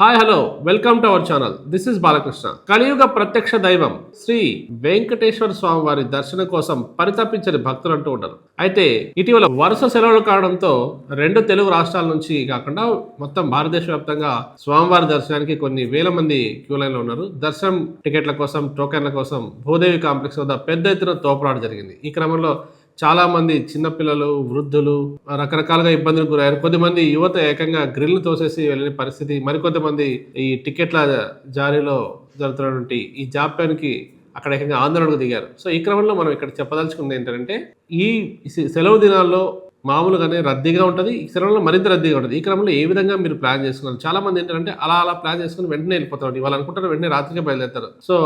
Hi hello welcome to our channel. This is Balakrishna. కలియుగ ప్రత్యక్ష దైవం శ్రీ వెంకటేశ్వర స్వామి వారి దర్శనం కోసం పరితపించని భక్తులు అంటూ ఉంటారు. అయితే ఇటీవల వరుస సెలవులు కావడంతో రెండు తెలుగు రాష్ట్రాల నుంచి కాకుండా మొత్తం భారతదేశ వ్యాప్తంగా స్వామివారి దర్శనానికి కొన్ని వేల మంది క్యూ లైన్ లో ఉన్నారు. దర్శనం టికెట్ల కోసం, టోకెన్ల కోసం భూదేవి కాంప్లెక్స్ వద్ద పెద్ద ఎత్తున తోపులాట జరిగింది. ఈ క్రమంలో చాలా మంది చిన్నపిల్లలు, వృద్ధులు రకరకాలుగా ఇబ్బందులకు గురయ్యారు. కొద్దిమంది యువత ఏకంగా గ్రిల్ తోసేసి వెళ్ళిన పరిస్థితి, మరికొంతమంది ఈ టికెట్ల జారీలో జరుగుతున్నటువంటి ఈ జాప్యానికి అక్కడ ఏకంగా ఆందోళనకు దిగారు. సో ఈ క్రమంలో మనం ఇక్కడ చెప్పదలుచుకుంది ఏంటంటే, ఈ సెలవు దినాల్లో మామూలుగానే రద్దీగా ఉంటుంది. ఈ సెలవుల్లో మరింత రద్దీగా ఉంటుంది. ఈ క్రమంలో ఏ విధంగా మీరు ప్లాన్ చేసుకున్నారు? చాలా మంది ఏంటంటే అలా ప్లాన్ చేసుకుని వెంటనే వెళ్ళిపోతారు. వాళ్ళు అనుకుంటారు వెంటనే రాత్రికే బయలుదేరుతారు. సో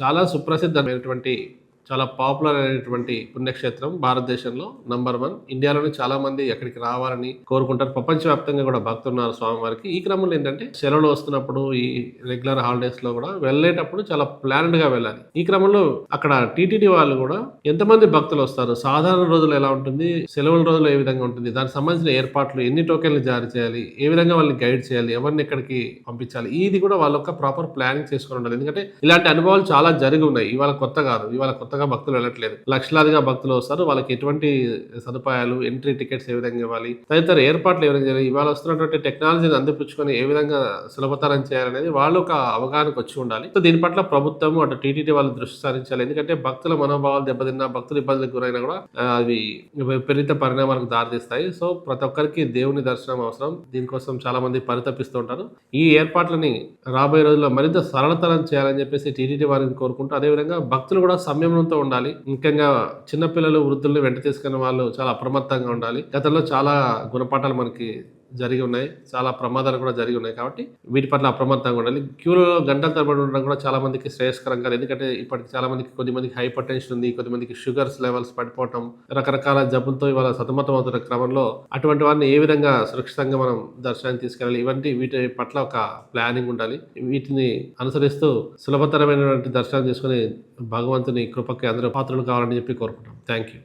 చాలా సుప్రసిద్ధమైనటువంటి, చాలా పాపులర్ అయినటువంటి పుణ్యక్షేత్రం భారతదేశంలో నంబర్ 1. ఇండియాలోనే చాలా మంది అక్కడికి రావాలని కోరుకుంటారు. ప్రపంచవ్యాప్తంగా కూడా భక్తులు ఉన్నారు స్వామివారికి. ఈ క్రమంలో ఏంటంటే సెలవులు వస్తున్నప్పుడు, ఈ రెగ్యులర్ హాలిడేస్ లో కూడా వెళ్ళేటప్పుడు చాలా ప్లాన్డ్ గా వెళ్ళాలి. ఈ క్రమంలో అక్కడ టీటీడీ వాళ్ళు కూడా ఎంతమంది భక్తులు వస్తారు, సాధారణ రోజులు ఎలా ఉంటుంది, సెలవుల రోజులు ఏ విధంగా ఉంటుంది, దానికి సంబంధించిన ఏర్పాట్లు, ఎన్ని టోకెన్లు జారీ చేయాలి, ఏ విధంగా వాళ్ళని గైడ్ చేయాలి, ఎవరిని ఎక్కడికి పంపించాలి, ఇది కూడా వాళ్ళ యొక్క ప్రాపర్ ప్లానింగ్ చేసుకుని ఉండాలి. ఎందుకంటే ఇలాంటి అనుభవాలు చాలా జరిగి ఉన్నాయి. ఇవాళ కొత్త కాదు, ఇవాళ కొత్తగా భక్తులు వెళ్ళట్లేదు. లక్షలాదిగా భక్తులు వస్తారు. వాళ్ళకి ఎటువంటి సదుపాయాలు, ఎంట్రీ టికెట్స్ ఏ విధంగా ఇవ్వాలి, తదితర ఏర్పాట్లు ఏ విధంగా చేయాలి, ఇవాళ వస్తున్నటువంటి టెక్నాలజీని అందిపుచ్చుకొని ఏ విధంగా సులభతరం చేయాలనేది వాళ్ళు ఒక అవగాహనకు వచ్చి ఉండాలి. సో దీని పట్ల ప్రభుత్వం, అటు టీటీడీ వాళ్ళు దృష్టి సారించాలి. ఎందుకంటే భక్తుల మనోభావాలు దెబ్బతిన్నా, భక్తులు ఇబ్బందులకు గురైనా కూడా అవి విపరీత పరిణామాలకు దారితీస్తాయి. సో ప్రతి ఒక్కరికి దేవుని దర్శనం అవసరం. దీనికోసం చాలా మంది పరితపిస్తూ ఉంటారు. ఈ ఏర్పాట్లని రాబోయే రోజుల్లో మరింత సరళతరం చేయాలని చెప్పేసి టీటీడీ వారిని కోరుకుంటూ, అదేవిధంగా భక్తులు కూడా సంయమనంతో ఉండాలి. ముఖ్యంగా చిన్నపిల్లలు, వృద్ధుల్ని వెంట తీసుకున్న వాళ్ళు చాలా అప్రమత్తంగా ఉండాలి. గతంలో చాలా గుణపాఠాలు మనకి జరిగి ఉన్నాయి, చాలా ప్రమాదాలు కూడా జరిగి ఉన్నాయి. కాబట్టి వీటి పట్ల అప్రమత్తంగా ఉండాలి. క్యూలో గంటల తరబడి ఉండడం కూడా చాలా మందికి శ్రేయస్కరం కాదు. ఎందుకంటే ఇప్పటికి చాలా మందికి, కొద్దిమందికి హైపర్ టెన్షన్ ఉంది, కొద్దిమందికి షుగర్స్ లెవెల్స్ పడిపోవటం, రకరకాల జబ్బులతో ఇవాళ సతమతం అవుతున్న క్రమంలో అటువంటి వారిని ఏ విధంగా సురక్షితంగా మనం దర్శనానికి తీసుకెళ్ళాలి, వీటి పట్ల ఒక ప్లానింగ్ ఉండాలి. వీటిని అనుసరిస్తూ సులభతరమైనటువంటి దర్శనం చేసుకుని భగవంతుని కృపకి అందరూ పాత్రలు కావాలని చెప్పి కోరుకుంటాం. Thank you.